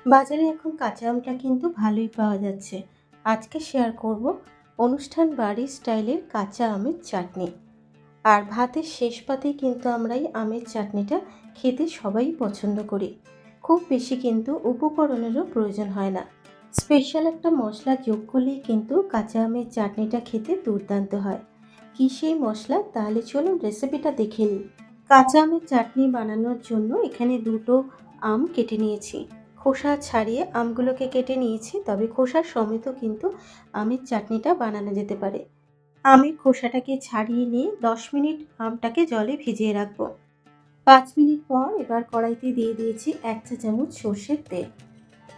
বাজারে এখন কাঁচা আমটা কিন্তু ভালোই পাওয়া যাচ্ছে। আজকে শেয়ার করব অনুষ্ঠান বাড়ির স্টাইলের কাঁচা আমের চাটনি। আর ভাতের শেষ পাতেই কিন্তু আমরা এই আমের চাটনিটা খেতে সবাই পছন্দ করি। খুব বেশি কিন্তু উপকরণেরও প্রয়োজন হয় না। স্পেশাল একটা মশলা যোগ করলেই কিন্তু কাঁচা আমের চাটনিটা খেতে দুর্দান্ত হয়। কী সেই মশলা? তাহলে চলুন রেসিপিটা দেখে নিই। কাঁচা আমের চাটনি বানানোর জন্য এখানে দুটো আম কেটে নিয়েছি। খোসা ছাড়িয়ে আমগুলোকে কেটে নিয়েছি, তবে খোসা সমেত কিন্তু আমের চাটনিটা বানানো যেতে পারে। আমের খোসাটাকে ছাড়িয়ে নিয়ে 10 মিনিট আমটাকে জলে ভিজিয়ে রাখবো। 5 মিনিট পর এবার কড়াইতে দিয়ে দিয়েছি 1 চা চামচ সর্ষের তেল।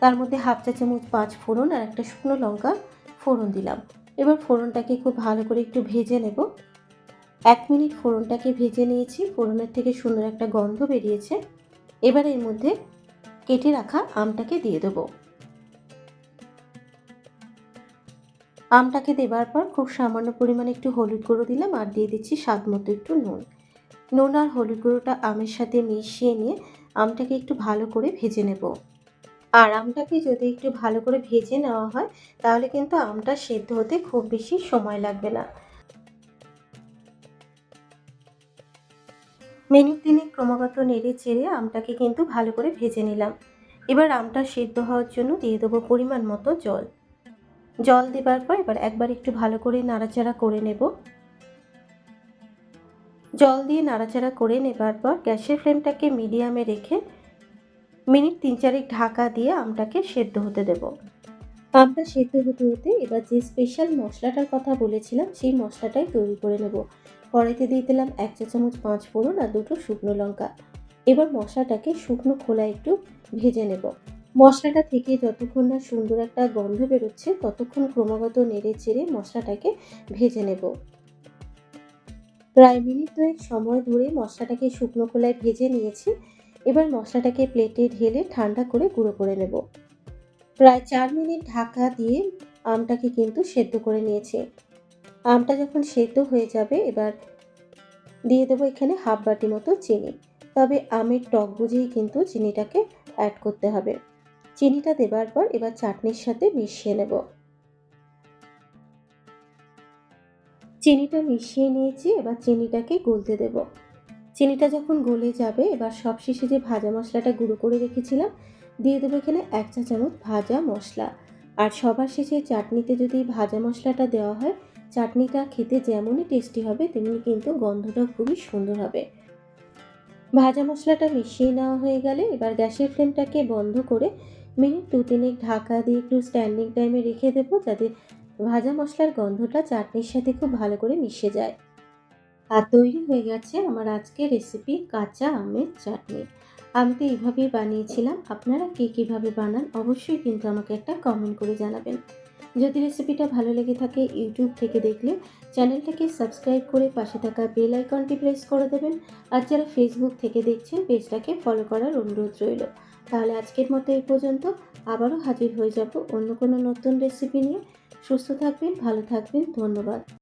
তার মধ্যে হাফ চা চামচ 5 ফোড়ন আর একটা শুকনো লঙ্কা ফোড়ন দিলাম। এবার ফোড়নটাকে খুব ভালো করে একটু ভেজে নেব। 1 মিনিট ফোড়নটাকে ভেজে নিয়েছি, ফোড়নের থেকে সুন্দর একটা গন্ধ বেরিয়েছে। এবার এর মধ্যে কেটে রাখা আমটাকে দিয়ে দেবো। আমটাকে দেবার পর খুব সামান্য পরিমাণে একটু হলুদ গুঁড়ো দিলাম আর দিয়ে দিচ্ছি স্বাদ মতো একটু নুন। নুন আর হলুদ গুঁড়োটা আমের সাথে মিশিয়ে নিয়ে আমটাকে একটু ভালো করে ভেজে নেব। আর আমটাকে যদি একটু ভালো করে ভেজে নেওয়া হয় তাহলে কিন্তু আমটা সেদ্ধ হতে খুব বেশি সময় লাগবে না। মিনিট তিনেক ক্রমাগত নেড়ে চেড়ে আমটাকে কিন্তু ভালো করে ভেজে নিলাম। এবার আমটা সেদ্ধ হওয়ার জন্য দিয়ে দেবো পরিমাণ মতো জল। জল দেবার পর এবার একবার একটু ভালো করে নাড়াচাড়া করে নেব। জল দিয়ে নাড়াচাড়া করে নেবার পর গ্যাসের ফ্লেমটাকে মিডিয়ামে রেখে মিনিট 3-4 ঢাকা দিয়ে আমটাকে সেদ্ধ হতে দেব। আমটা সেদ্ধ হতে হতে এবার যে স্পেশাল মশলাটার কথা বলেছিলাম সেই মশলাটাই তৈরি করে নেব। কড়াইতে দিয়ে দিলাম 1 চা চামচ 5 ফোড়ন আর 2টো শুকনো লঙ্কা। এবার মশলাটাকে শুকনো খোলায় একটু ভেজে নেব। মশলাটা থেকে যতক্ষণ না সুন্দর একটা গন্ধ বেরোচ্ছে ততক্ষণ ক্রমাগত নেড়ে চেড়ে মশলাটাকে ভেজে নেব। প্রায় মিনিট 2 সময় ধরে মশলাটাকে শুকনো খোলায় ভেজে নিয়েছি। এবার মশলাটাকে প্লেটে ঢেলে ঠান্ডা করে গুঁড়ো করে নেব। প্রায় 4 মিনিট ঢাকা দিয়ে আমটাকে কিন্তু সেদ্ধ করে নিয়েছি। আমটা যখন সেদ্ধ হয়ে যাবে এবার দিয়ে দেবো এখানে হাফ বাটি মতো চিনি। তবে আমের টক বুঝেই কিন্তু চিনিটাকে অ্যাড করতে হবে। চিনিটা দেবার পর এবার চাটনির সাথে মিশিয়ে নেব। চিনিটা মিশিয়ে নিয়েছি, এবার চিনিটাকে গলতে দেব। চিনিটা যখন গলে যাবে এবার সবশেষে যে ভাজা মশলাটা গুঁড়ো করে রেখেছিলাম দিয়ে দেবো এখানে 1 চা চামচ ভাজা মশলা। আর সবার শেষে চাটনিতে যদি ভাজা মশলাটা দেওয়া হয় চাটনিটা খেতে যেমনই টেস্টি হবে তেমনি কিন্তু গন্ধটা খুবই সুন্দর হবে। ভাজা মশলাটা মিশিয়ে নেওয়া হয়ে গেলে এবার গ্যাসের ফ্লেমটাকে বন্ধ করে মিনিট 2-3 ঢাকা দিয়ে একটু স্ট্যান্ডিং টাইমে রেখে দেবো, যাতে ভাজা মশলার গন্ধটা চাটনির সাথে খুব ভালো করে মিশে যায়। আর তৈরি হয়ে গেছে আমার আজকের রেসিপি কাঁচা আমের চাটনি। আমি তো এইভাবেই বানিয়েছিলাম। আপনারা কে কীভাবে বানান অবশ্যই কিন্তু আমাকে একটা কমেন্ট করে জানাবেন। যদি রেসিপিটা ভালো লেগে থাকে ইউটিউব থেকে দেখলে চ্যানেলটাকে সাবস্ক্রাইব করে পাশে থাকা বেল আইকনটি প্রেস করে দেবেন। আর যারা ফেসবুক থেকে দেখছেন পেজটাকে ফলো করার অনুরোধ রইল। তাহলে আজকের মতো এই পর্যন্ত। আবারও হাজির হয়ে যাব অন্য কোনো নতুন রেসিপি নিয়ে। সুস্থ থাকবেন, ভালো থাকবেন। ধন্যবাদ।